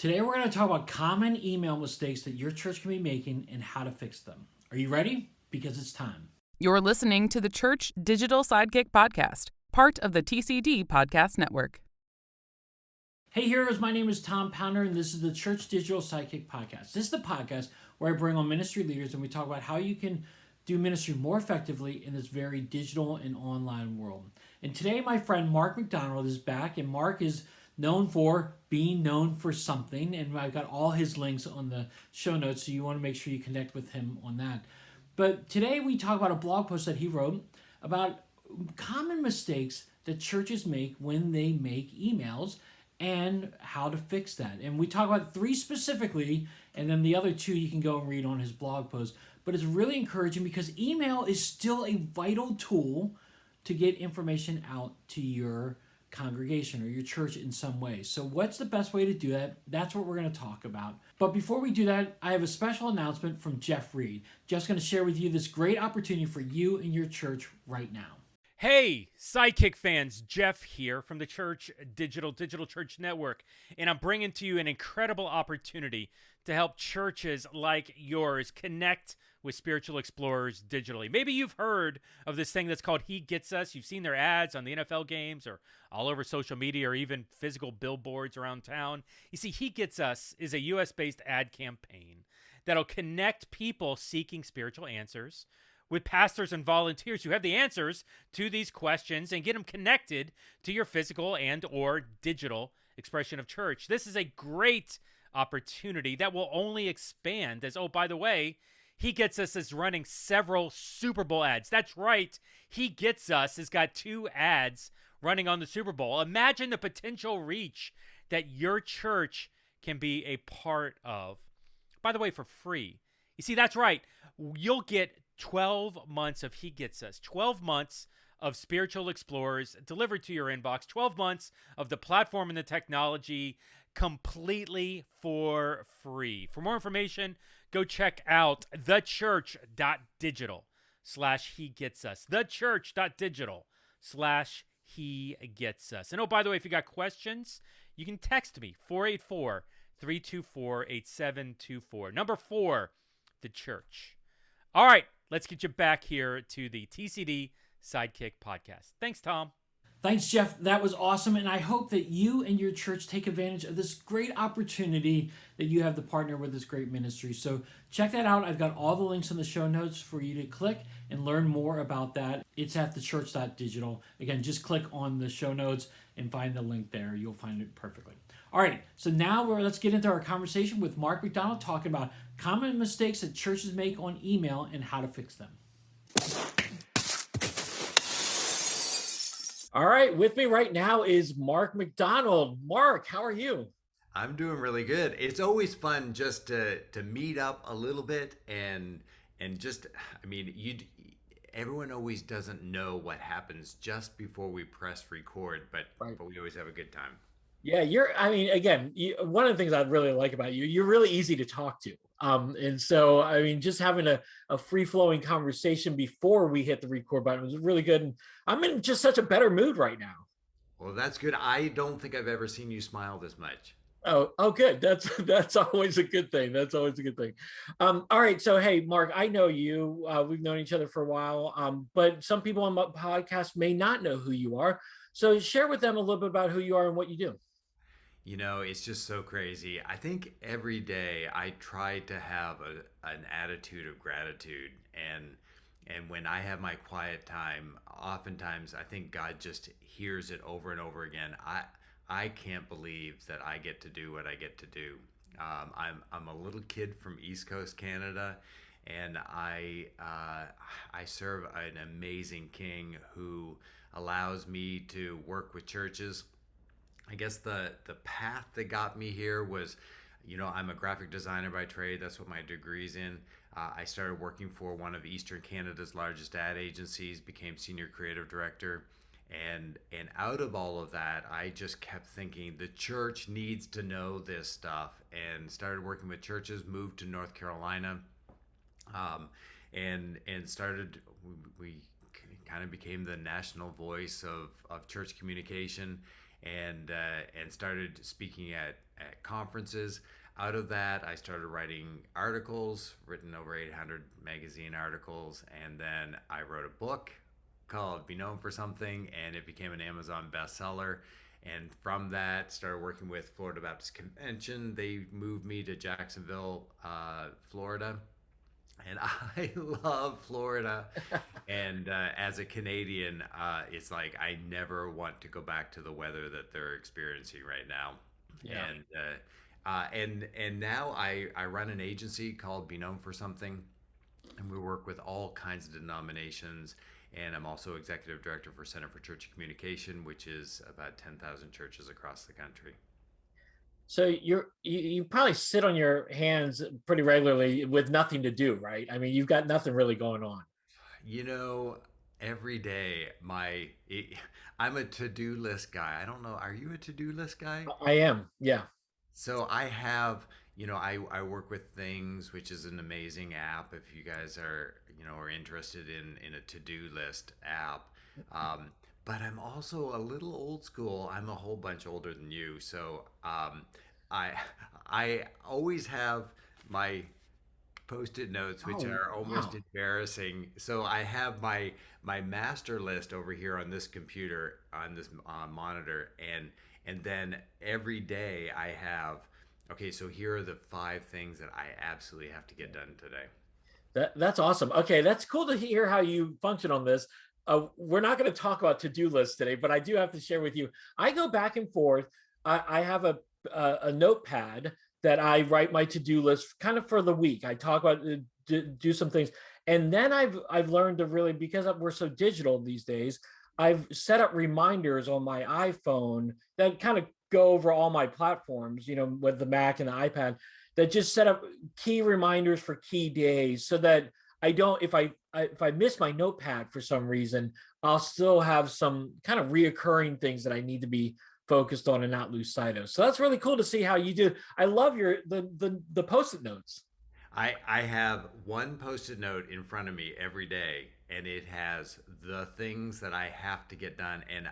Today we're going to talk about common email mistakes that your church can be making and how to fix them. Are you ready? Because it's time. You're listening to the Church Digital Sidekick Podcast, part of the TCD Podcast Network. Hey heroes, my name is Tom Pounder and this is the Church Digital Sidekick Podcast. This is the podcast where I bring on ministry leaders and we talk about how you can do ministry more effectively in this very digital and online world. And today my friend Mark McDonald is back, and Mark is known for being known for something, and I've got all his links on the show notes, so you want to make sure you connect with him on that. But today we talk about a blog post that he wrote about common mistakes that churches make when they make emails and how to fix that. And we talk about 3 specifically, and then the other 2 you can go and read on his blog post. But it's really encouraging because email is still a vital tool to get information out to your congregation or your church in some way. So what's the best way to do that? That's what we're going to talk about. But before we do that, I have a special announcement from Jeff Reed. Jeff's going to share with you this great opportunity for you and your church right now. Hey, Sidekick fans, Jeff here from the Church Digital Church Network, and I'm bringing to you an incredible opportunity to help churches like yours connect with spiritual explorers digitally. Maybe you've heard of this thing that's called He Gets Us. You've seen their ads on the NFL games or all over social media or even physical billboards around town. You see, He Gets Us is a US-based ad campaign that'll connect people seeking spiritual answers with pastors and volunteers who have the answers to these questions and get them connected to your physical and or digital expression of church. This is a great opportunity that will only expand as, oh, by the way, He Gets Us is running several Super Bowl ads. That's right. He Gets Us has got 2 ads running on the Super Bowl. Imagine the potential reach that your church can be a part of. By the way, for free. You see, that's right. You'll get 12 months of He Gets Us, 12 months of spiritual explorers delivered to your inbox, 12 months of the platform and the technology completely for free. For more information, go check out thechurch.digital/He-Gets-Us. thechurch.digital/He-Gets-Us. And oh, by the way, if you got questions, you can text me, 484-324-8724. Number 4, the church. All right, let's get you back here to the TCD Sidekick Podcast. Thanks, Tom. Thanks, Jeff. That was awesome. And I hope that you and your church take advantage of this great opportunity that you have to partner with this great ministry. So check that out. I've got all the links in the show notes for you to click and learn more about that. It's at thechurch.digital. Again, just click on the show notes and find the link there. You'll find it perfectly. All right, so now let's get into our conversation with Mark McDonald talking about common mistakes that churches make on email and how to fix them. All right, with me right now is Mark McDonald. Mark, how are you? I'm doing really good. It's always fun just to meet up a little bit and just, I mean, everyone always doesn't know what happens just before we press record, but we always have a good time. Yeah, one of the things I really like about you, you're really easy to talk to. And so, I mean, just having a free-flowing conversation before we hit the record button was really good. And I'm in just such a better mood right now. Well, that's good. I don't think I've ever seen you smile this much. Oh, good. That's always a good thing. That's always a good thing. All right. So, hey, Mark, I know you. We've known each other for a while, but some people on my podcast may not know who you are. So share with them a little bit about who you are and what you do. You know, it's just so crazy. I think every day I try to have an attitude of gratitude, and when I have my quiet time, oftentimes I think God just hears it over and over again. I can't believe that I get to do what I get to do. I'm a little kid from East Coast Canada, and I serve an amazing King who allows me to work with churches. I guess the path that got me here was, you know, I'm a graphic designer by trade. That's what my degree's in. I started working for one of Eastern Canada's largest ad agencies, became senior creative director. And out of all of that, I just kept thinking the church needs to know this stuff, and started working with churches, moved to North Carolina, and started, we kind of became the national voice of church communication, and started speaking at at conferences. Out of that, I started writing articles, written over 800 magazine articles, and then I wrote a book called Be Known for Something, and it became an Amazon bestseller. And from that, started working with Florida Baptist Convention. They moved me to Jacksonville, Florida, and I love Florida. And as a Canadian, it's like I never want to go back to the weather that they're experiencing right now. Yeah. And now I run an agency called Be Known for Something, and we work with all kinds of denominations. And I'm also executive director for Center for Church Communication, which is about 10,000 churches across the country. So you probably sit on your hands pretty regularly with nothing to do, right? I mean, you've got nothing really going on. You know, every day I'm a to-do list guy. I don't know, are you a to-do list guy? I am, yeah. So I have, I work with Things, which is an amazing app. If you guys are interested in a to-do list app. But I'm also a little old school. I'm a whole bunch older than you. So I I always have my post-it notes, which Oh, are almost wow. embarrassing. So I have my master list over here on this computer, on this monitor, and then every day I have, okay, so here are the 5 things that I absolutely have to get done today. That's awesome. Okay, that's cool to hear how you function on this. We're not going to talk about to-do lists today, but I do have to share with you. I go back and forth. I have a notepad that I write my to-do list kind of for the week. I talk about do some things, and then I've learned to really, because we're so digital these days. I've set up reminders on my iPhone that kind of go over all my platforms. With the Mac and the iPad, that just set up key reminders for key days so that I don't, if I miss my notepad for some reason, I'll still have some kind of reoccurring things that I need to be focused on and not lose sight of. So that's really cool to see how you do. I love the post-it notes. I have one post-it note in front of me every day, and it has the things that I have to get done. And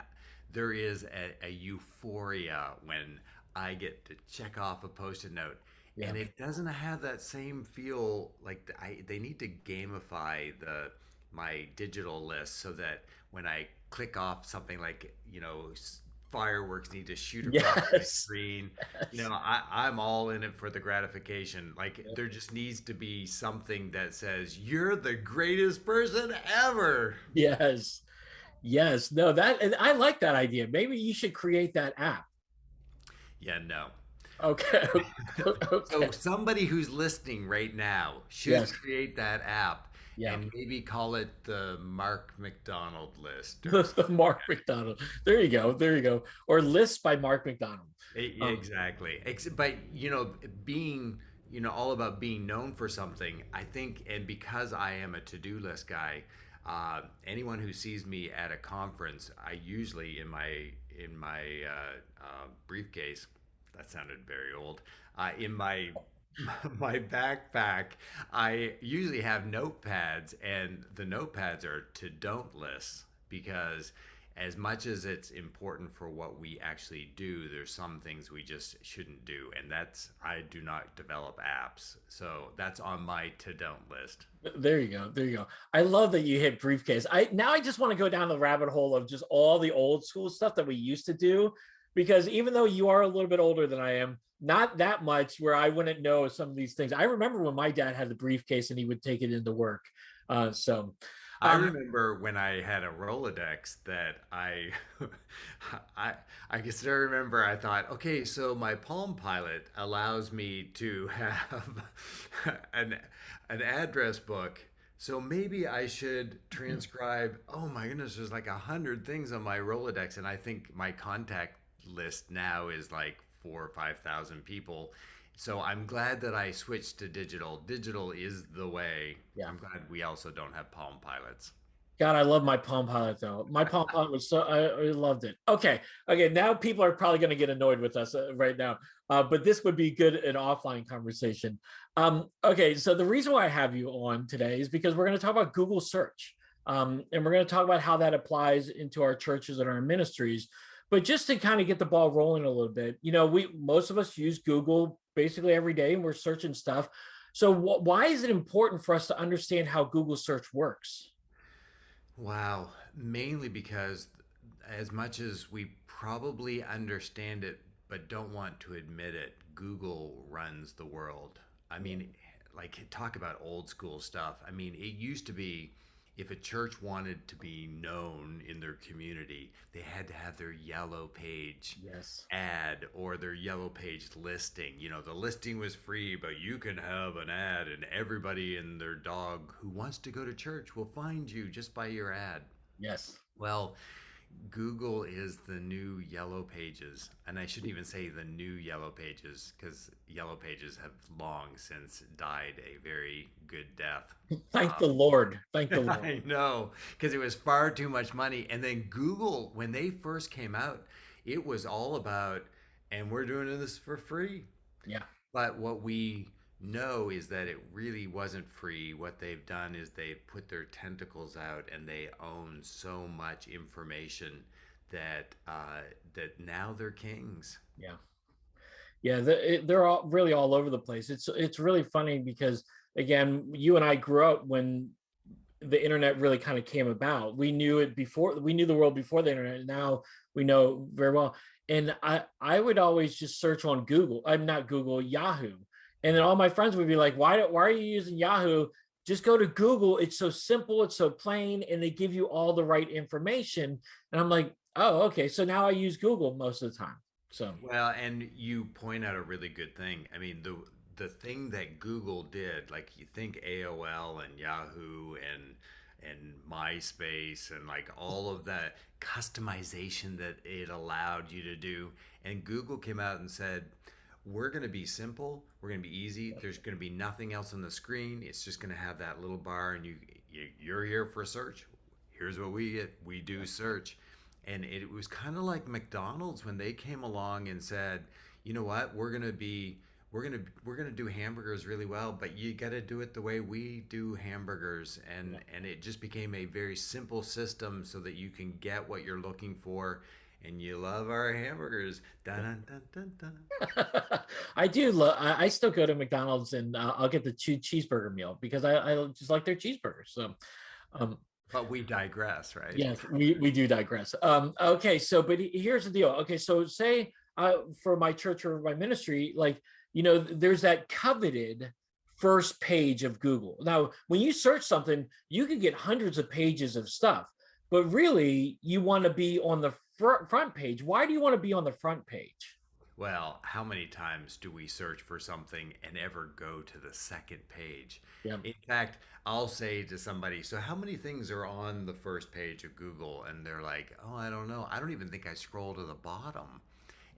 there is a euphoria when I get to check off a post-it note. Yeah. And it doesn't have that same feel. Like they need to gamify my digital list so that when I click off something, like fireworks need to shoot across my Yes. screen. Yes. I'm all in it for the gratification. Like there just needs to be something that says you're the greatest person ever. Yes. Yes. No, and I like that idea. Maybe you should create that app. Yeah, no. Okay. Okay. So somebody who's listening right now should Yes. create that app Yeah. and maybe call it the Mark McDonald list or The Mark McDonald. There you go. There you go. Or lists by Mark McDonald. Um, Exactly. But being all about being known for something, I think, and because I am a to-do list guy, anyone who sees me at a conference, I usually in my briefcase, that sounded very old, in my my backpack, I usually have notepads, and the notepads are to don't lists, because as much as it's important for what we actually do, there's some things we just shouldn't do. And I do not develop apps. So that's on my to don't list. there you go. There you go. I love that you hit briefcase. I just want to go down the rabbit hole of just all the old school stuff that we used to do, because even though you are a little bit older than I am, not that much where I wouldn't know some of these things. I remember when my dad had the briefcase and he would take it into work. So, I um, remember when I had a Rolodex that I I can still remember. I thought, okay, so my Palm Pilot allows me to have an address book. So maybe I should transcribe. Oh my goodness, there's like 100 things on my Rolodex, and I think my contact list now is like 4 or 5 thousand people. So I'm glad that I switched to digital. Digital is the way. yeah. I'm glad we also don't have Palm Pilots. God, I love my Palm Pilot though. My Palm Pilot was I loved it. Okay, okay. Now people are probably going to get annoyed with us right now, but this would be good an offline conversation. Okay, so the reason why I have you on today is because we're going to talk about Google search, and we're going to talk about how that applies into our churches and our ministries. But just to kind of get the ball rolling a little bit, we most of us use Google basically every day, and we're searching stuff. So why is it important for us to understand how Google search works? Wow. Mainly because, as much as we probably understand it but don't want to admit it, Google runs the world. I mean, like, talk about old school stuff. I mean, it used to be, if a church wanted to be known in their community, they had to have their yellow page Yes. ad or their yellow page listing. The listing was free, but you can have an ad, and everybody and their dog who wants to go to church will find you just by your ad. Yes. Well, Google is the new Yellow Pages. And I shouldn't even say the new Yellow Pages, because Yellow Pages have long since died a very good death. Thank the Lord. Thank the Lord. I know, because it was far too much money. And then Google, when they first came out, it was all about, and we're doing this for free. Yeah. But what we know is that it really wasn't free. What they've done is they've put their tentacles out, and they own so much information that now they're kings. Yeah. Yeah, they're all really all over the place. It's really funny because again, you and I grew up when the internet really kind of came about. We knew it before, we knew the world before the internet. Now we know very well. And I would always just search on Google. I'm not Google, Yahoo. And then all my friends would be like, why are you using Yahoo? Just go to Google. It's so simple, it's so plain, and they give you all the right information. And I'm like, oh, okay. So now I use Google most of the time. So Well, and you point out a really good thing. I mean, the thing that Google did, like, you think AOL and Yahoo and MySpace and like all of that customization that it allowed you to do, and Google came out and said, we're going to be simple, we're going to be easy. There's going to be nothing else on the screen. It's just going to have that little bar, and you're here for search. Here's what we get. We do search. And it was kind of like McDonald's when they came along and said, you know what, we're gonna do hamburgers really well, but you got to do it the way we do hamburgers. And it just became a very simple system so that you can get what you're looking for. And you love our hamburgers. Dun, dun, dun, dun, dun. I do love. I still go to McDonald's and I'll get the cheeseburger meal because I just like their cheeseburgers. So, um, But we digress, right? yes, we do digress. Okay, so but here's the deal. Okay, so say for my church or my ministry, like there's that coveted first page of Google. Now, when you search something, you can get hundreds of pages of stuff, but really you want to be on the front page. Why do you want to be on the front page? Well, how many times do we search for something and ever go to the second page? Yeah. In fact, I'll say to somebody, so how many things are on the first page of Google? And they're like, oh, I don't know. I don't even think I scroll to the bottom.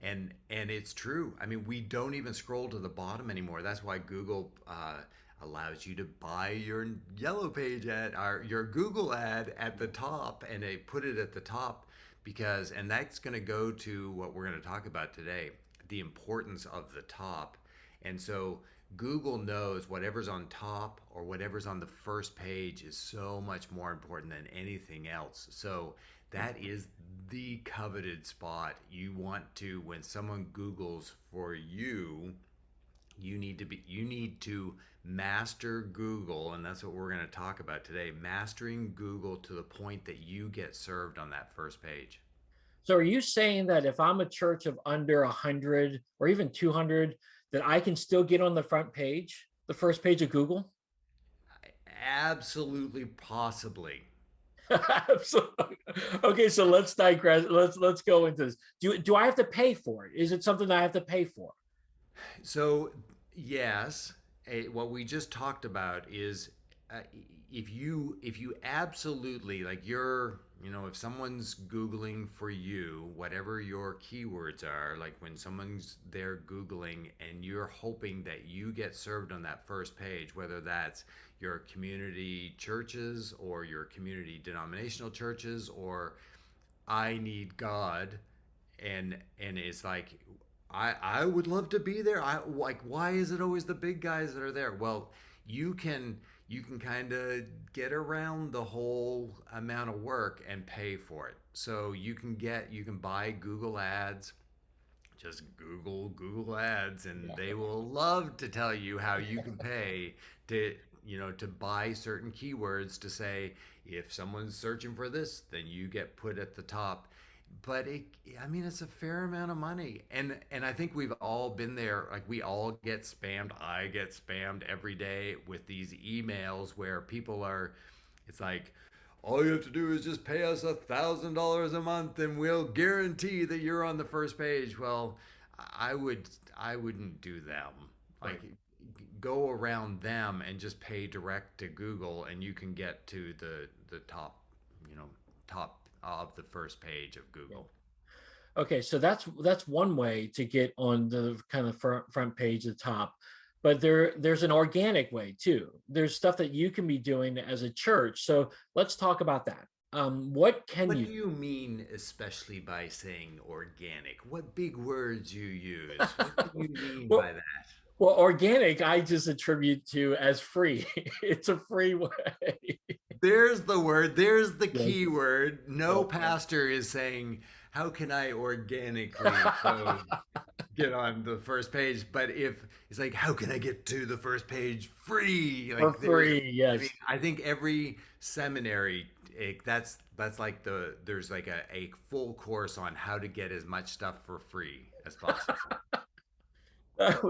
And it's true. I mean, we don't even scroll to the bottom anymore. That's why Google allows you to buy your yellow page ad or your Google ad at the top, and they put it at the top because, and that's going to go to what we're going to talk about today, the importance of the top. And so Google knows whatever's on top or whatever's on the first page is so much more important than anything else. So that is the coveted spot. You want to, when someone Googles for you, you need to master Google, and that's what we're going to talk about today. Mastering Google to the point that you get served on that first page. So are you saying that if I'm a church of under 100 or even 200, that I can still get on the front page, the first page of Google? Absolutely, possibly. Absolutely. Okay, so let's digress. Let's go into this. Do I have to pay for it? Is it something that I have to pay for? So, yes, what we just talked about is, uh, if you absolutely, like, if someone's Googling for you, whatever your keywords are, like when someone's there Googling and you're hoping that you get served on that first page, whether that's your community churches or your community denominational churches, or I need God, and it's like, I would love to be there. I like, why is it always the big guys that are there? Well, you can you can kind of get around the whole amount of work and pay for it. So you can buy Google Ads. Just Google Ads, and Yeah. they will love to tell you how you can pay to to buy certain keywords to say if someone's searching for this, then you get put at the top. But I mean, it's a fair amount of money, and I think we've all been there. Like we all get spammed. I get spammed every day with these emails where people are. It's like, all you have to do is just pay us $1,000 a month, and we'll guarantee that you're on the first page. Well, I would I wouldn't do them. Right. Like go around them and just pay direct to Google, and you can get to the top, top of the first page of Yeah. Google. Okay, so that's one way to get on the kind of front page at the top. But there's an organic way too. There's stuff that you can be doing as a church. So let's talk about that. What can What you do you mean, especially by saying organic? What big words you use? What do you mean by well, that? well, organic, I just attribute to as free. It's a free way. There's the word. There's the Yes. key word. No Yes. pastor is saying, "How can I organically go get on the first page?" But if it's like, "How can I get to the first page free?" For Like there's, free, I mean, yes. I think every seminary, that's like there's like a full course on how to get as much stuff for free as possible.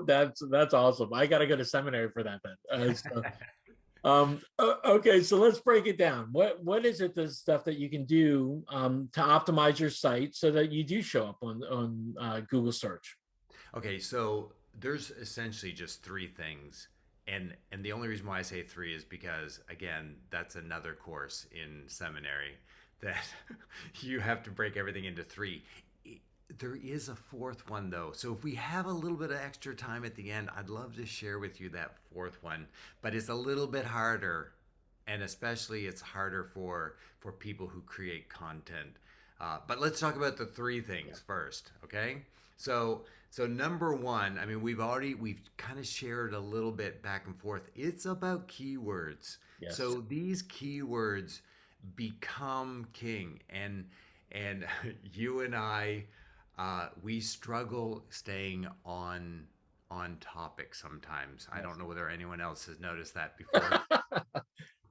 That's awesome. I got to go to seminary for that then. Okay, so let's break it down. What is it, the stuff that you can do to optimize your site so that you do show up on Google search? Okay, so there's essentially just three things. And the only reason why I say three is because again, that's another course in seminary that you have to break everything into three. There is a fourth one though. So if we have a little bit of extra time at the end, I'd love to share with you that fourth one, but it's a little bit harder, and especially it's harder for people who create content. But let's talk about the three Yeah. things first, okay? So number one, I mean, we've kind of shared a little bit back and forth. It's about keywords. Yes. So these keywords become king, and you and I, we struggle staying on topic sometimes. I don't know whether anyone else has noticed that before.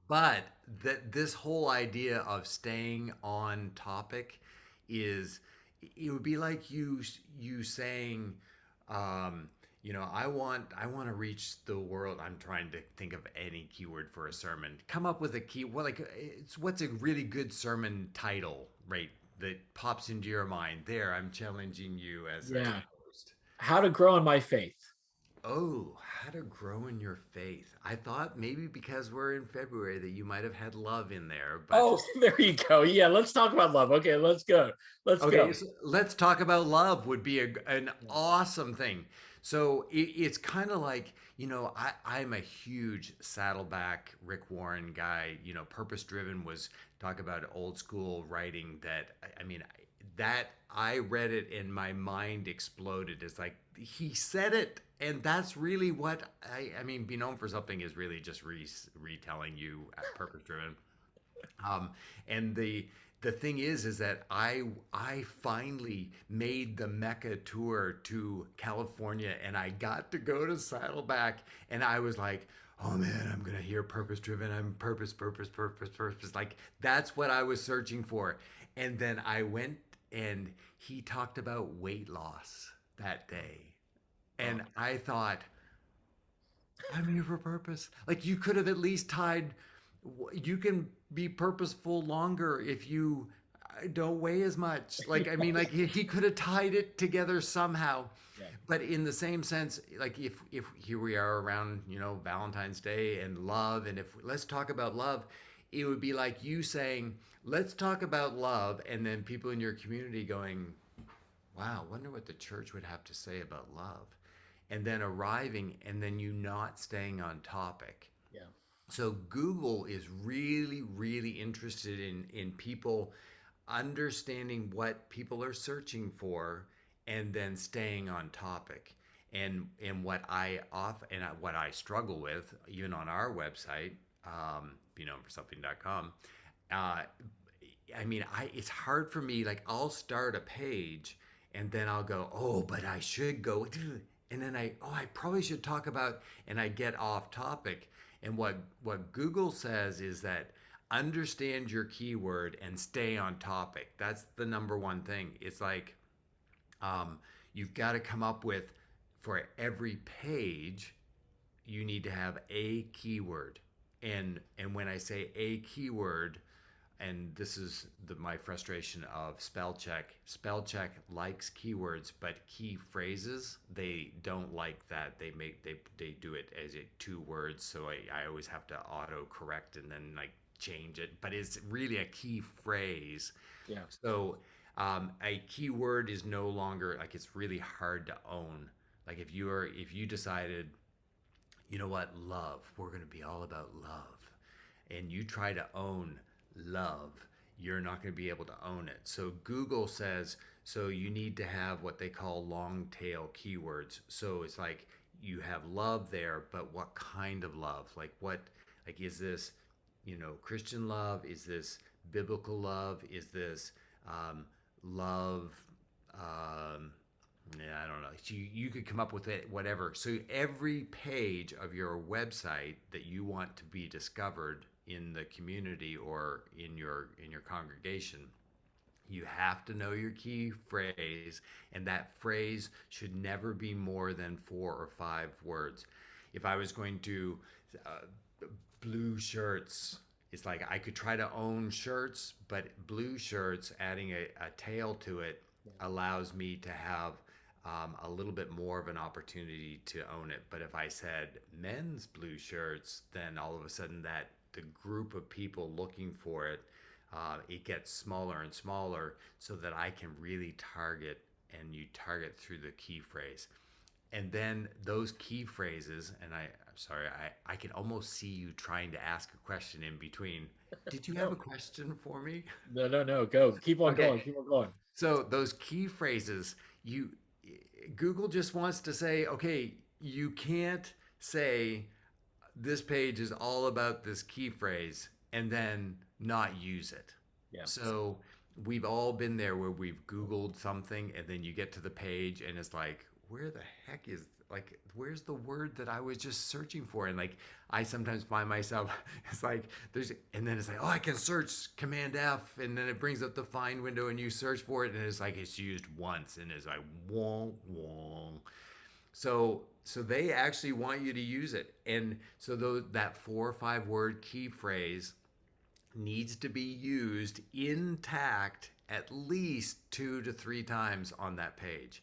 But that this whole idea of staying on topic is, it would be like you saying, I want to reach the world. I'm trying to think of any keyword for a sermon. Come up with a key. Well, like what's a really good sermon title, right? That pops into your mind. There, I'm challenging you as a Yeah. host. How to grow in my faith. Oh, how to grow in your faith. I thought maybe because we're in February that you might have had love in there, but Oh, there you go. Yeah, let's talk about love. Okay, let's go. Let's okay, go. so let's talk about love would be an Yeah. awesome thing. So it's kind of like, I'm a huge Saddleback Rick Warren guy. Purpose Driven was talk about old school writing that, I mean, that I read it and my mind exploded. It's like he said it. And that's really what I mean, be known for something is really just retelling you Purpose Driven. Um, and the thing is that I finally made the Mecca tour to California, and I got to go to Saddleback, and I was like, oh man, I'm gonna hear purpose driven. I'm purpose. Like that's what I was searching for. And then I went, and he talked about weight loss that day, Oh, and I thought, I'm here for purpose. Like you could have at least tied. You can be purposeful longer if you don't weigh as much. Like I mean, like he could have tied it together somehow. yeah. But in the same sense, like if here we are around Valentine's Day and love, and if let's talk about love, it would be like you saying let's talk about love, and then people in your community going, wow, wonder what the church would have to say about love. And then arriving and then you not staying on topic. Yeah. So Google is really, really interested in people understanding what people are searching for and then staying on topic. And what I struggle with, even on our website, for something.com. It's hard for me. Like, I'll start a page and then I'll go, oh, but I should go, and then I probably should talk about, and I get off topic. And what Google says is that understand your keyword and stay on topic. That's the number one thing. It's like, you've got to come up with, for every page, you need to have a keyword. And when I say a keyword, and this is my frustration of spell check. Spell check likes keywords, but key phrases, they don't like that. They do it as 2 words, so I always have to auto correct and then like change it. But it's really a key phrase. Yeah. So a keyword is no longer, like, it's really hard to own. Like, if you decided, you know what, love, we're going to be all about love, and you try to own love, you're not going to be able to own it. So Google says, so you need to have what they call long tail keywords. So it's like, you have love there, but what kind of love? Like, is this, Christian love? Is this biblical love? Is this love? Yeah, I don't know. You could come up with it, whatever. So every page of your website that you want to be discovered in the community or in your congregation, you have to know your key phrase, and that phrase should never be more than 4 or 5 words. If I was going to blue shirts, it's like I could try to own shirts, but blue shirts, adding a tail to it, allows me to have a little bit more of an opportunity to own it. But if I said men's blue shirts, then all of a sudden that the group of people looking for it, it gets smaller and smaller, so that I can really target, and you target through the key phrase. And then those key phrases, and I'm sorry, I can almost see you trying to ask a question in between. Did you have a question for me? No. Go. Keep on Okay. going. Keep on going. So those key phrases, Google just wants to say, okay, you can't say this page is all about this key phrase and then not use it. Yeah. So we've all been there where we've Googled something and then you get to the page and it's like, where the heck is, like, where's the word that I was just searching for? And like, I sometimes find myself, it's like, and then it's like, oh, I can search Command F, and then it brings up the find window and you search for it, and it's like, it's used once, and it's like, wong, wong. So they actually want you to use it. And so that 4 or 5 word key phrase needs to be used intact at least 2 to 3 times on that page.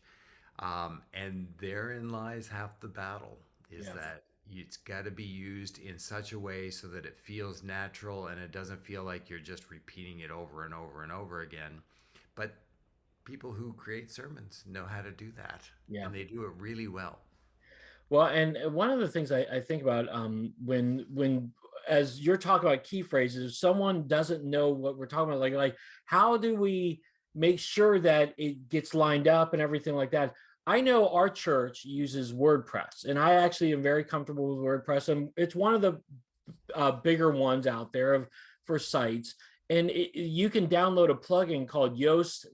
And therein lies half the battle, is that it's got to be used in such a way so that it feels natural and it doesn't feel like you're just repeating it over and over and over again. But people who create sermons know how to do that, and they do it really well. Well, and one of the things I think about when as you're talking about key phrases, if someone doesn't know what we're talking about, like how do we make sure that it gets lined up and everything like that? I know our church uses WordPress, and I actually am very comfortable with WordPress, and it's one of the bigger ones out there for sites. And you can download a plugin called Yoast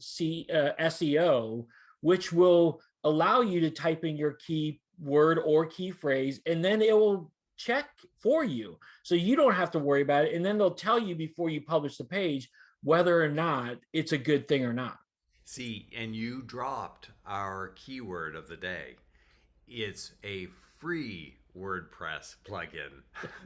SEO, which will allow you to type in your key word or key phrase, and then it will check for you. So you don't have to worry about it. And then they'll tell you before you publish the page whether or not it's a good thing or not. See, and you dropped our keyword of the day. It's a free WordPress plugin.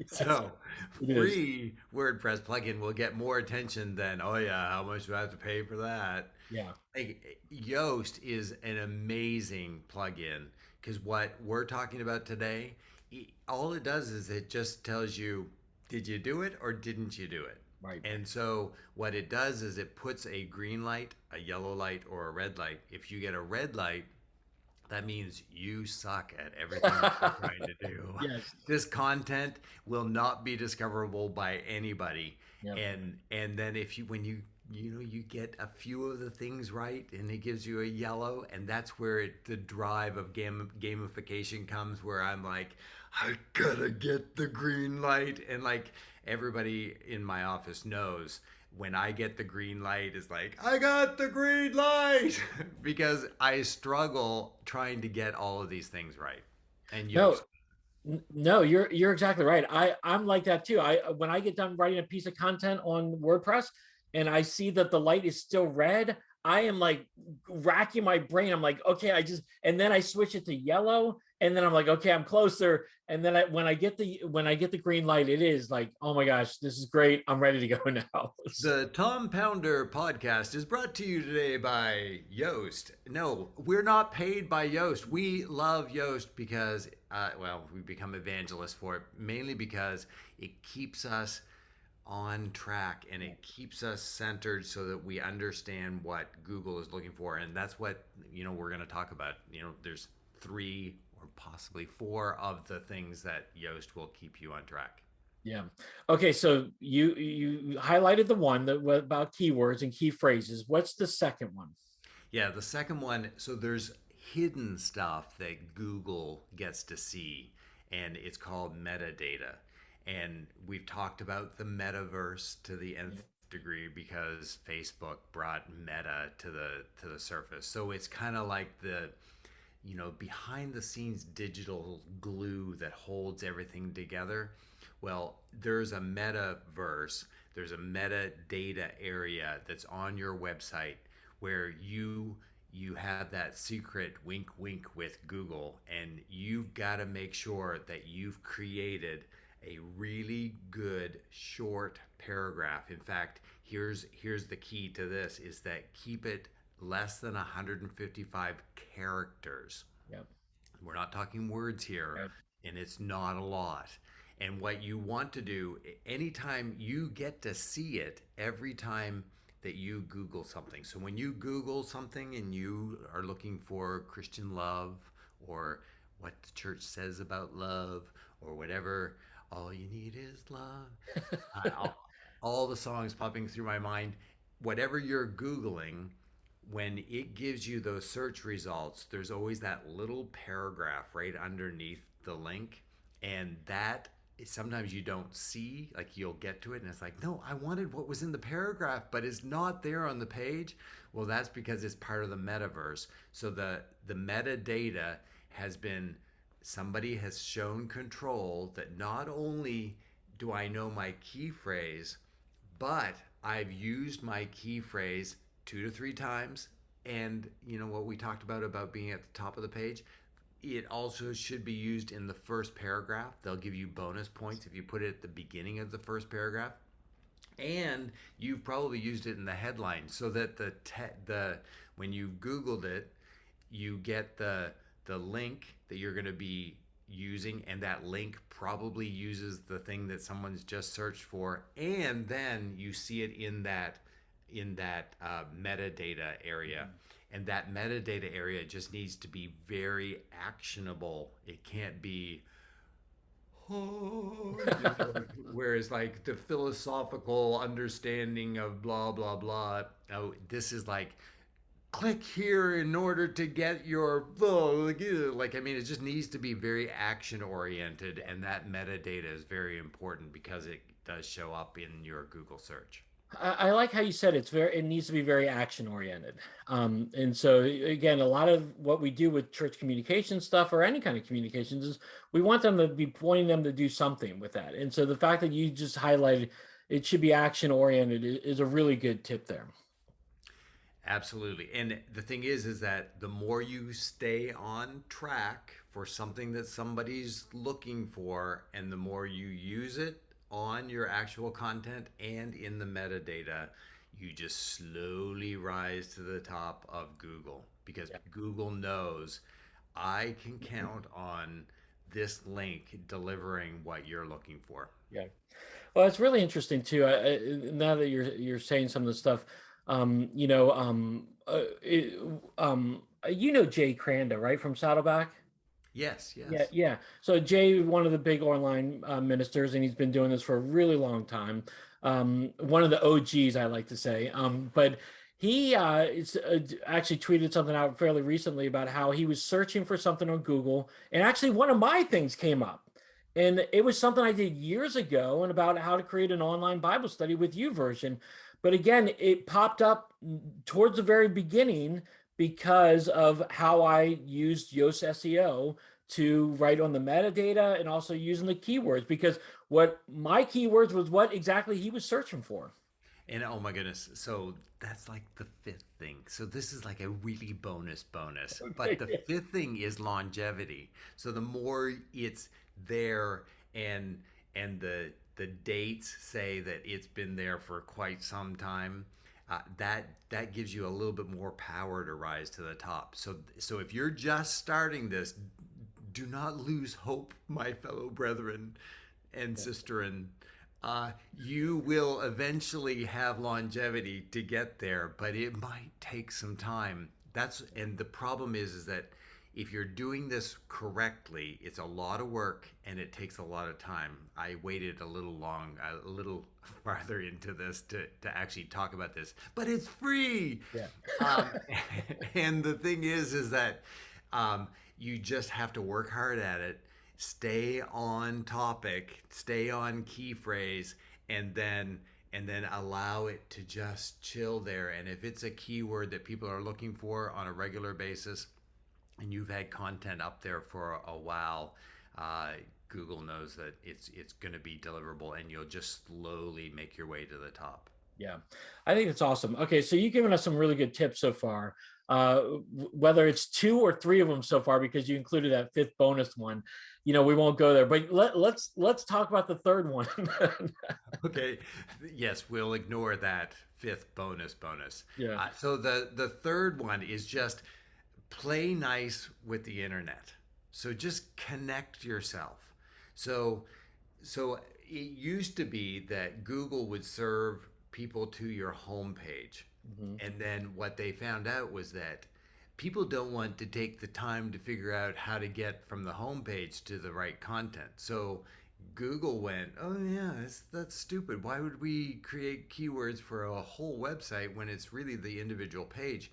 So free WordPress plugin will get more attention than, oh yeah, how much do I have to pay for that? Yeah. Like, Yoast is an amazing plugin, because what we're talking about today, all it does is it just tells you, did you do it or didn't you do it? Right. And so what it does is it puts a green light, a yellow light, or a red light. If you get a red light, that means you suck at everything that you're trying to do. Yes. This content will not be discoverable by anybody. Yep. And then when you you get a few of the things right and it gives you a yellow, and that's where the drive of gamification comes, where I'm like, I gotta get the green light. And like everybody in my office knows, when I get the green light, is like, I got the green light because I struggle trying to get all of these things right. And No, Yoast. no, you're exactly right. I'm like that too. When I get done writing a piece of content on WordPress and I see that the light is still red, I am like racking my brain. I'm like, okay, and then I switch it to yellow, and then I'm like, okay, I'm closer. And then when I get the green light, it is like, oh my gosh, this is great. I'm ready to go now. The Tom Pounder podcast is brought to you today by Yoast. No, we're not paid by Yoast. We love Yoast because, well, we become evangelists for it, mainly because it keeps us on track and it keeps us centered so that we understand what Google is looking for. And that's what, we're going to talk about. There's 3 or possibly 4 of the things that Yoast will keep you on track. Yeah. Okay. So you highlighted the one that was about keywords and key phrases. What's the second one? Yeah, the second one, so there's hidden stuff that Google gets to see, and it's called metadata. And we've talked about the metaverse to the nth degree because Facebook brought meta to the surface. So it's kind of like the behind the scenes digital glue that holds everything together. Well, there's a metaverse, there's a metadata area that's on your website where you have that secret wink wink with Google, and you've got to make sure that you've created a really good short paragraph. In fact, here's the key to this, is that keep it less than 155 characters. Yep. We're not talking words here, Right. and it's not a lot. And what you want to do, anytime you get to see it, every time that you Google something. So when you Google something and you are looking for Christian love, or what the church says about love, or whatever, all you need is love. All the songs popping through my mind. Whatever you're Googling, when it gives you those search results, there's always that little paragraph right underneath the link. And that sometimes you don't see, like you'll get to it and it's like, no, I wanted what was in the paragraph, but it's not there on the page. Well, that's because it's part of the metaverse. So the metadata has been, somebody has shown control that not only do I know my key phrase, but I've used my key phrase 2 to 3 times. And what we talked about being at the top of the page, it also should be used in the first paragraph. They'll give you bonus points if you put it at the beginning of the first paragraph. And you've probably used it in the headline, so that the when you Googled it, you get the link that you're going to be using, and that link probably uses the thing that someone's just searched for, and then you see it in that metadata area. And that metadata area just needs to be very actionable. It can't be, whereas like the philosophical understanding of blah blah blah. Oh, this is like, click here in order to get your, like, I mean, it just needs to be very action oriented, and that metadata is very important because it does show up in your Google search. I like how you said it needs to be very action oriented. And so again, a lot of what we do with church communication stuff or any kind of communications is we want them to be pointing them to do something with that. And so the fact that you just highlighted it should be action oriented is a really good tip there. Absolutely. And the thing is that the more you stay on track for something that somebody's looking for, and the more you use it on your actual content and in the metadata, you just slowly rise to the top of Google, because Google knows I can count on this link delivering what you're looking for. Yeah. Well, it's really interesting too. Now that you're saying some of the stuff, you know, Jay Cranda, right, from Saddleback. Yes, Yeah, yes. yeah. So Jay, one of the big online ministers, and he's been doing this for a really long time. One of the OGs, I like to say. But he actually tweeted something out fairly recently about how he was searching for something on Google, and actually one of my things came up, and it was something I did years ago, and about how to create an online Bible study with you version. But again, it popped up towards the very beginning because of how I used Yoast SEO to write on the metadata and also using the keywords, because what my keywords was what exactly he was searching for. And oh my goodness, so that's like the fifth thing. So this is like a really bonus. But the fifth thing is longevity. So the more it's there and the dates say that it's been there for quite some time, that gives you a little bit more power to rise to the top. So if you're just starting this, do not lose hope, my fellow brethren and sisterin. You will eventually have longevity to get there, but it might take some time. And the problem is that if you're doing this correctly, it's a lot of work and it takes a lot of time. I waited a little farther into this to actually talk about this, but it's free. Yeah. Um, and the thing is that um, you just have to work hard at it, stay on topic, stay on key phrase, and then allow it to just chill there. And if it's a keyword that people are looking for on a regular basis, and you've had content up there for a while, uh, Google knows that it's going to be deliverable, and you'll just slowly make your way to the top. Yeah, I think it's awesome. Okay, so you've given us some really good tips so far. Whether it's two or three of them so far, because you included that fifth bonus one, we won't go there. But let's talk about the third one. Okay, yes, we'll ignore that fifth bonus. Yeah. So the third one is just play nice with the internet. So just connect yourself. So so it used to be that Google would serve people to your homepage. Mhm. And then what they found out was that people don't want to take the time to figure out how to get from the homepage to the right content. So Google went, oh yeah, that's stupid. Why would we create keywords for a whole website when it's really the individual page?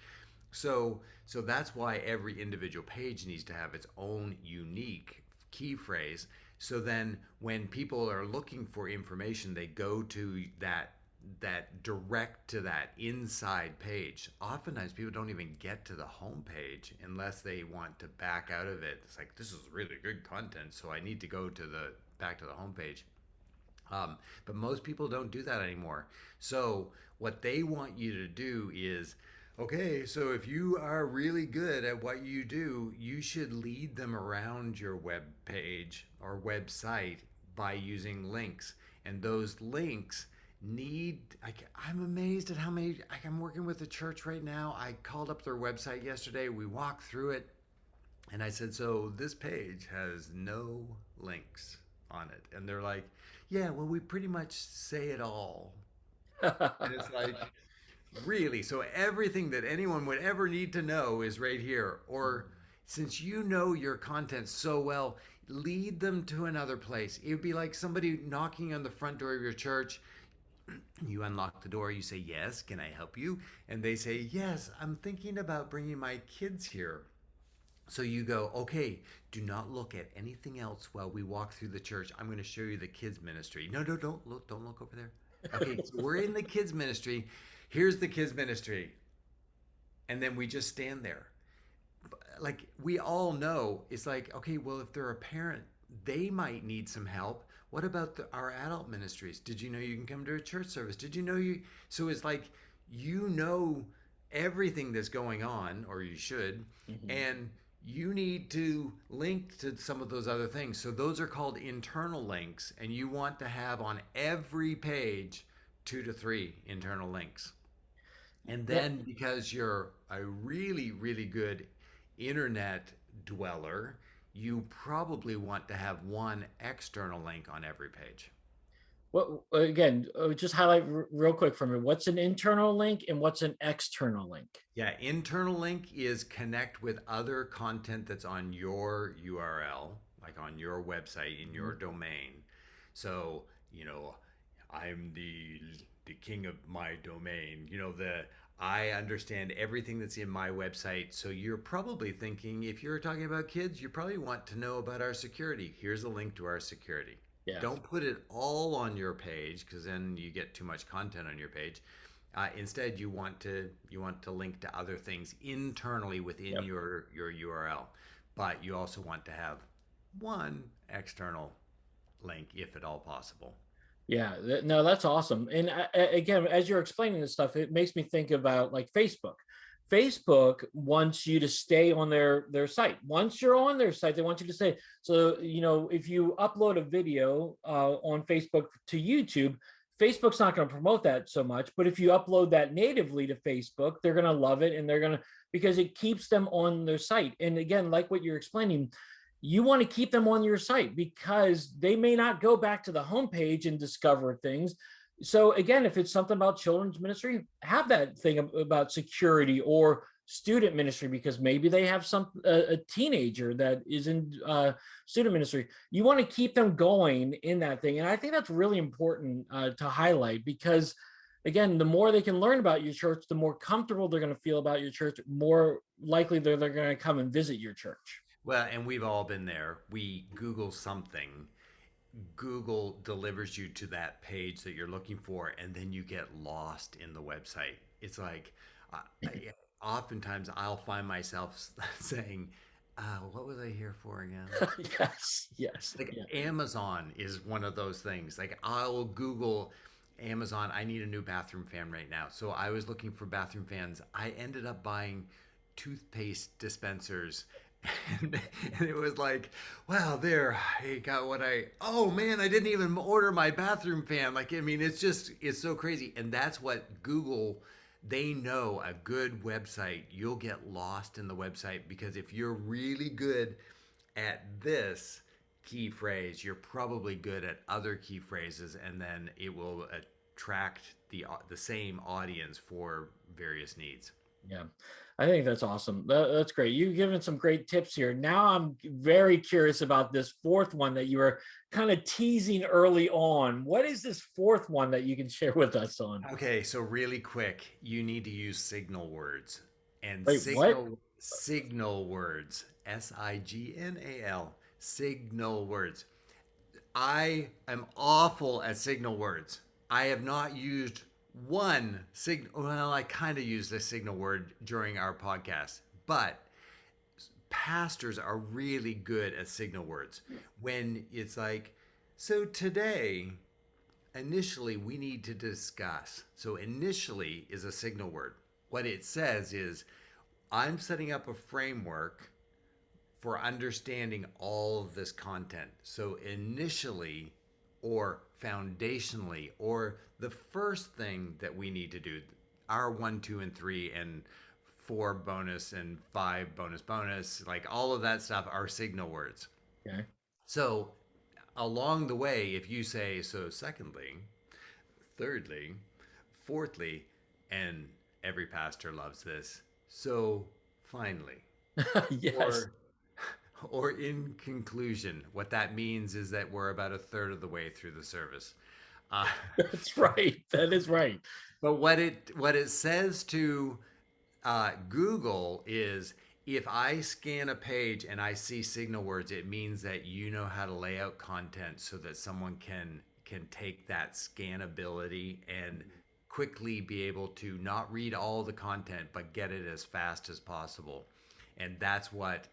So that's why every individual page needs to have its own unique key phrase. So then when people are looking for information, they go to that direct to that inside page. Oftentimes people don't even get to the home page unless they want to back out of it. It's like, this is really good content, so I need to go to the back to the home page. But most people don't do that anymore. So what they want you to do is, okay, so if you are really good at what you do, you should lead them around your web page or website by using links. And those links need, I'm amazed at how many, I'm working with a church right now. I called up their website yesterday. We walked through it and I said, so this page has no links on it. And they're like, yeah, well, we pretty much say it all. And it's like, really? So everything that anyone would ever need to know is right here. Or since you know your content so well, lead them to another place. It would be like somebody knocking on the front door of your church. You unlock the door, you say, yes, can I help you? And they say, yes, I'm thinking about bringing my kids here. So you go, okay, do not look at anything else while we walk through the church. I'm going to show you the kids ministry. No, don't look over there. Okay, so we're in the kids ministry. Here's the kids ministry. And then we just stand there. Like we all know, it's like, okay, well, if they're a parent, they might need some help. What about our adult ministries? Did you know you can come to a church service? Did you know you? So it's like, you know everything that's going on, or you should, Mhm. and you need to link to some of those other things. So those are called internal links, and you want to have on every page 2 to 3 internal links. And Yeah. then because you're a really, really good internet dweller, you probably want to have one external link on every page. What again? Just highlight real quick for me. What's an internal link and what's an external link? Yeah, internal link is connect with other content that's on your URL, like on your website in your domain. So, you know, I'm the king of my domain. I understand everything that's in my website. So you're probably thinking, if you're talking about kids, you probably want to know about our security. Here's a link to our security. Yeah. Don't put it all on your page because then you get too much content on your page. Instead, you want to link to other things internally within Yep. your URL, but you also want to have one external link if at all possible. Yeah, no, that's awesome. And again, as you're explaining this stuff, it makes me think about like Facebook. Facebook wants you to stay on their site. Once you're on their site, they want you to stay. So, if you upload a video on Facebook to YouTube, Facebook's not going to promote that so much. But if you upload that natively to Facebook, they're going to love it, and they're going to, because it keeps them on their site. And again, like what you're explaining, you want to keep them on your site because they may not go back to the homepage and discover things. So again, if it's something about children's ministry, have that thing about security or student ministry, because maybe they have a teenager that is in student ministry. You want to keep them going in that thing, and I think that's really important to highlight, because again, the more they can learn about your church, the more comfortable they're going to feel about your church, more likely they're going to come and visit your church. Well, and we've all been there. We Google something, Google delivers you to that page that you're looking for, and then you get lost in the website. It's like, oftentimes I'll find myself saying, "What was I here for again?" Yes, yes, Like yeah. Amazon is one of those things. Like I'll Google Amazon, I need a new bathroom fan right now. So I was looking for bathroom fans. I ended up buying toothpaste dispensers. And it was like, wow, there, I got oh man, I didn't even order my bathroom fan. Like, I mean, it's so crazy. And that's what Google, they know a good website, you'll get lost in the website because if you're really good at this key phrase, you're probably good at other key phrases, and then it will attract the same audience for various needs. Yeah, I think that's awesome. That's great. You've given some great tips here. Now I'm very curious about this fourth one that you were kind of teasing early on. What is this fourth one that you can share with us on? Okay, so really quick, you need to use signal words and Wait, what? signal words. Signal. Signal words. I am awful at signal words. I have not used one signal. Well, I kind of used a signal word during our podcast, but pastors are really good at signal words. When it's like, so today, initially, we need to discuss. So, initially is a signal word. What it says is, I'm setting up a framework for understanding all of this content. So initially or foundationally, or the first thing that we need to do, our 1, 2, and 3, and 4 bonus and 5 bonus, like all of that stuff are signal words. Okay. So along the way, if you say, so secondly, thirdly, fourthly, and every pastor loves this, so finally, Yes, or or in conclusion, what that means is that we're about a third of the way through the service. Uh, that's right. That is right. but what it says to Google is, if I scan a page and I see signal words, it means that you know how to lay out content so that someone can take that scannability and quickly be able to not read all the content but get it as fast as possible. And that's what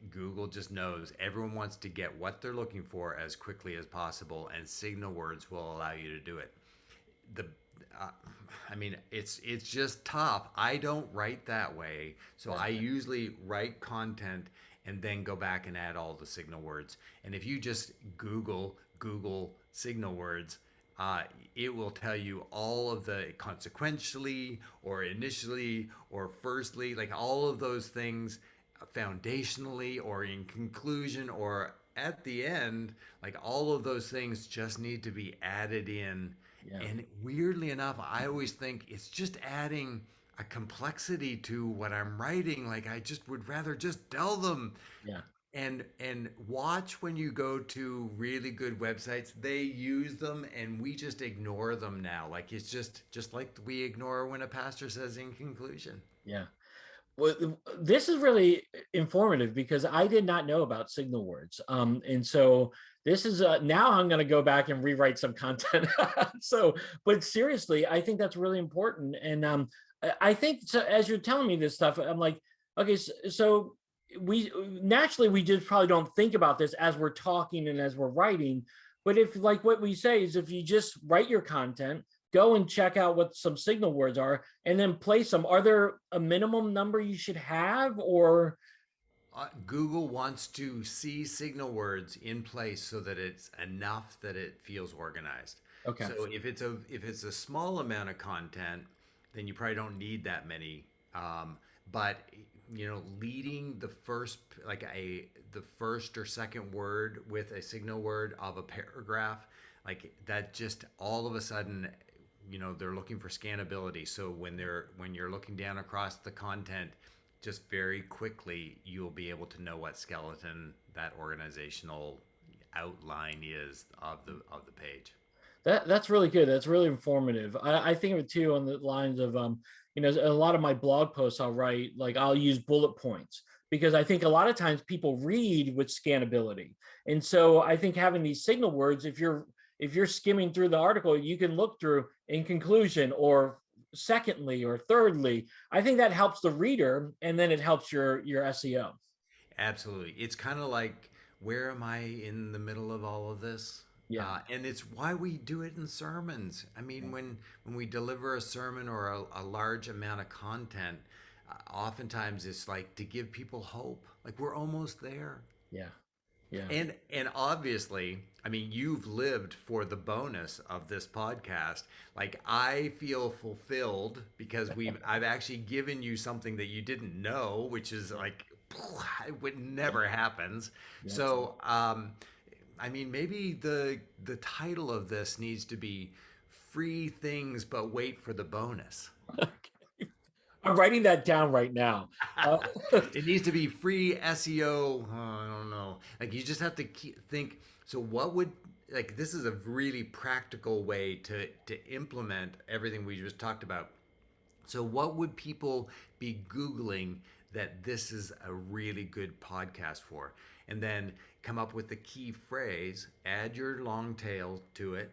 Google just knows. Everyone wants to get what they're looking for as quickly as possible, and signal words will allow you to do it. The uh, I mean, it's just tough. I don't write that way, so I usually write content and then go back and add all the signal words. And if you just Google signal words, it will tell you all of the consequentially or initially or firstly, like all of those things, foundationally or in conclusion or at the end, like all of those things just need to be added in. Yeah. And weirdly enough, I always think it's just adding a complexity to what I'm writing. Like I just would rather just tell them. Yeah. And watch when you go to really good websites, they use them and we just ignore them now. Like it's just like we ignore when a pastor says in conclusion. Yeah. Well, this is really informative because I did not know about signal words. And so this is now I'm going to go back and rewrite some content. So, but seriously, I think that's really important. And I think so, as you're telling me this stuff, I'm like, okay, so we naturally we just probably don't think about this as we're talking and as we're writing. But if like what we say is if you just write your content, go and check out what some signal words are and then place them. Are there a minimum number you should have or Google wants to see signal words in place so that it's enough that it feels organized. okay. So if it's a small amount of content, then you probably don't need that many. But leading the first or second word with a signal word of a paragraph, like that, just all of a sudden, they're looking for scannability. So when you're looking down across the content, just very quickly you'll be able to know what skeleton that organizational outline is of the page. That's really good. That's really informative. I think of it too on the lines of a lot of my blog posts I'll write, like I'll use bullet points because I think a lot of times people read with scannability. And so I think having these signal words, if you're skimming through the article, you can look through in conclusion or secondly or thirdly. I think that helps the reader and then it helps your SEO. Absolutely. It's kind of like, where am I in the middle of all of this? Yeah. And it's why we do it in sermons. I mean, when we deliver a sermon or a large amount of content, oftentimes it's like to give people hope. Like we're almost there. Yeah. Yeah. And obviously, I mean, you've lived for the bonus of this podcast. Like I feel fulfilled because I've actually given you something that you didn't know, which is like it would never happens. Yeah. So, I mean, maybe the title of this needs to be "Free Things, but Wait for the Bonus." I'm writing that down right now. Uh, It needs to be free SEO. I don't know. Like you just have to think. So what would, like, this is a really practical way to implement everything we just talked about. So what would people be Googling that this is a really good podcast for? And then come up with the key phrase, add your long tail to it,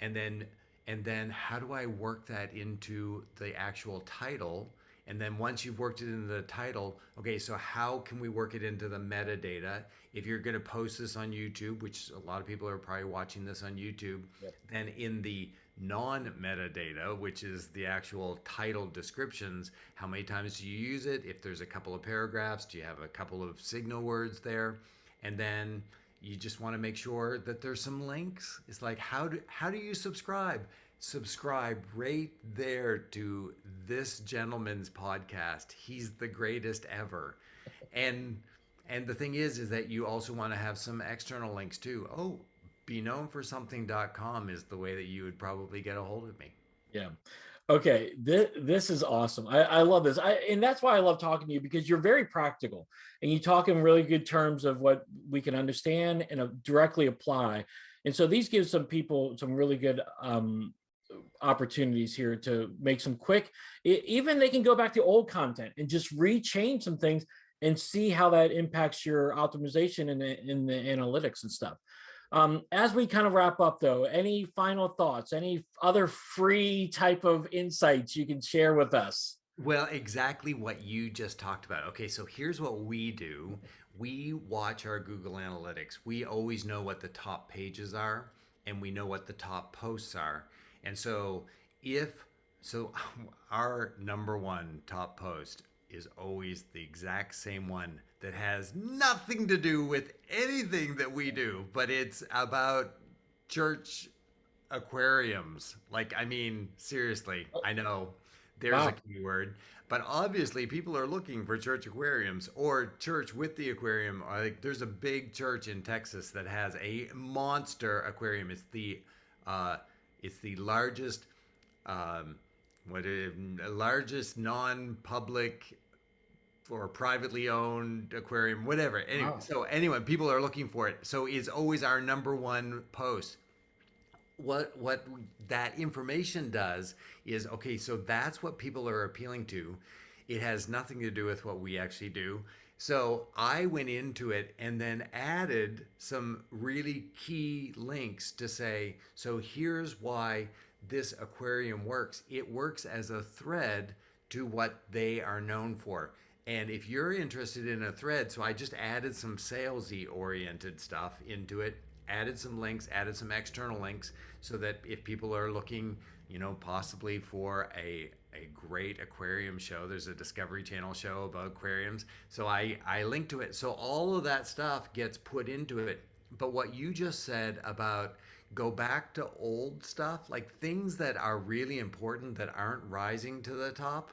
and then how do I work that into the actual title? And then once you've worked it into the title, okay, so how can we work it into the metadata? If you're going to post this on YouTube, which a lot of people are probably watching this on YouTube, Yep. then in the non-metadata, which is the actual title descriptions, how many times do you use it? If there's a couple of paragraphs, do you have a couple of signal words there? And then you just want to make sure that there's some links. It's like, how do you subscribe? Subscribe right there to this gentleman's podcast. He's the greatest ever. And the thing is that you also want to have some external links too. Oh, beknownforsomething.com is the way that you would probably get a hold of me. Yeah. Okay. This is awesome. I love this. And that's why I love talking to you because you're very practical and you talk in really good terms of what we can understand and directly apply. And so these give some people some really good opportunities here to make some quick, even they can go back to old content and just rechange some things and see how that impacts your optimization in the analytics and stuff. As we kind of wrap up though, any final thoughts, any other free type of insights you can share with us? Well, exactly what you just talked about. Okay, so here's what we do. We watch our Google Analytics. We always know what the top pages are and we know what the top posts are. And so if so our number one top post is always the exact same one that has nothing to do with anything that we do, but it's about church aquariums. Like, I mean, seriously, I know there's a Wow. keyword. But obviously, people are looking for church aquariums or church with the aquarium. Like, there's a big church in Texas that has a monster aquarium. It's the largest, um, largest non-public or privately owned aquarium, whatever. Anyway, Wow. so anyway, people are looking for it. So it's always our number one post. What that information does is, okay, so that's what people are appealing to. It has nothing to do with what we actually do. So I went into it and then added some really key links to say, so here's why this aquarium works. It works as a thread to what they are known for. And if you're interested in a thread, so I just added some salesy oriented stuff into it, added some links, added some external links, so that if people are looking, possibly for a great aquarium show, there's a Discovery Channel show about aquariums. So I link to it. So all of that stuff gets put into it. But what you just said about go back to old stuff, like things that are really important that aren't rising to the top,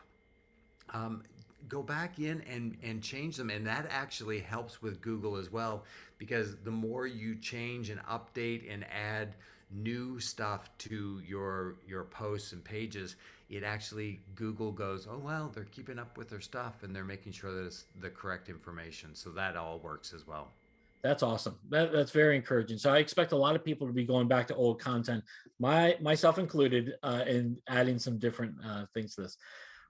um, go back in and change them. And that actually helps with Google as well, because the more you change and update and add new stuff to your posts and pages, it actually, Google goes, oh, well, they're keeping up with their stuff and they're making sure that it's the correct information. So that all works as well. That's awesome. That's very encouraging. So I expect a lot of people to be going back to old content, myself included, and adding some different things to this.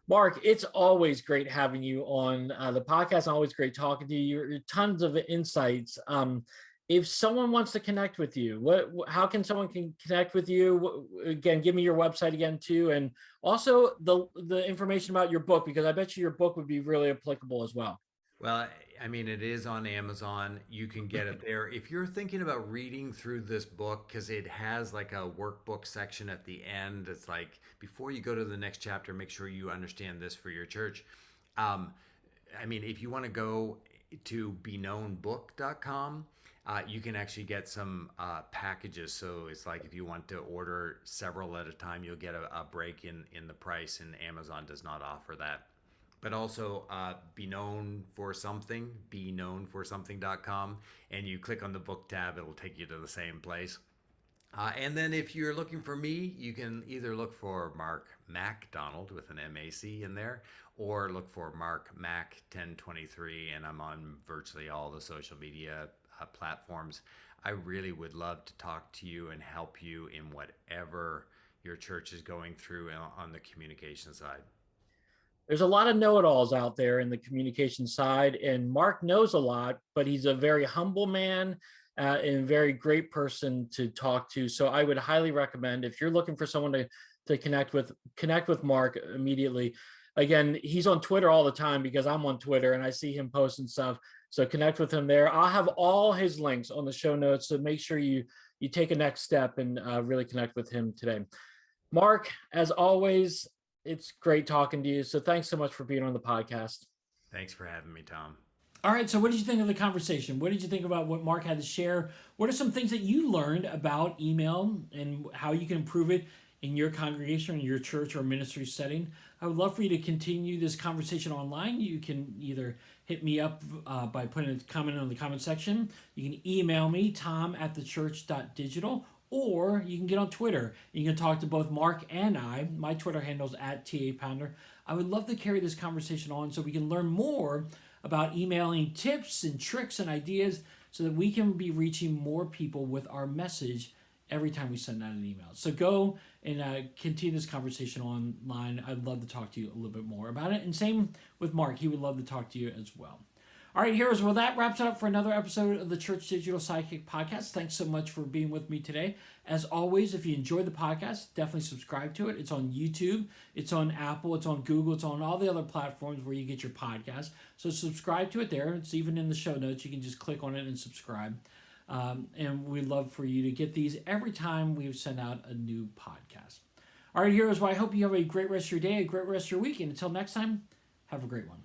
Mark, it's always great having you on the podcast. Always great talking to you. You're tons of insights. If someone wants to connect with you, how can someone connect with you? Again, give me your website again too, and also the information about your book, because I bet you your book would be really applicable as well. Well, I mean, it is on Amazon. You can get it there. If you're thinking about reading through this book, because it has like a workbook section at the end, it's like, before you go to the next chapter, make sure you understand this for your church. Um, I mean, if you want to go to beknownbook.com, you can actually get some packages. So it's like if you want to order several at a time, you'll get a break in the price, and Amazon does not offer that. But also Be Known for Something, beknownforsomething.com, and you click on the book tab, it'll take you to the same place. And then if you're looking for me, you can either look for Mark MacDonald with an MAC in there, or look for Mark Mac 1023, and I'm on virtually all the social media platforms. I really would love to talk to you and help you in whatever your church is going through on the communication side. There's a lot of know-it-alls out there in the communication side, and Mark knows a lot, but he's a very humble man and a very great person to talk to. So I would highly recommend, if you're looking for someone to connect with Mark immediately. Again, he's on Twitter all the time because I'm on Twitter and I see him posting stuff. So connect with him there. I'll have all his links on the show notes, so make sure you take a next step and really connect with him today. Mark, as always, it's great talking to you. So thanks so much for being on the podcast. Thanks for having me, Tom. All right. So what did you think of the conversation? What did you think about what Mark had to share? What are some things that you learned about email and how you can improve it in your congregation, or in your church or ministry setting? I would love for you to continue this conversation online. You can either hit me up by putting a comment on the comment section. You can email me, tom@thechurch.digital, or you can get on Twitter. You can talk to both Mark and I. My Twitter handle is @TAPounder. I would love to carry this conversation on so we can learn more about emailing tips and tricks and ideas, so that we can be reaching more people with our message every time we send out an email. So go and continue this conversation online. I'd love to talk to you a little bit more about it. And same with Mark. He would love to talk to you as well. All right, heroes. Well, that wraps it up for another episode of the Church Digital Sidekick Podcast. Thanks so much for being with me today. As always, if you enjoyed the podcast, definitely subscribe to it. It's on YouTube, it's on Apple, it's on Google, it's on all the other platforms where you get your podcast. So subscribe to it there. It's even in the show notes. You can just click on it and subscribe. And we'd love for you to get these every time we send out a new podcast. All right, heroes. Well, I hope you have a great rest of your day, a great rest of your week. And until next time, have a great one.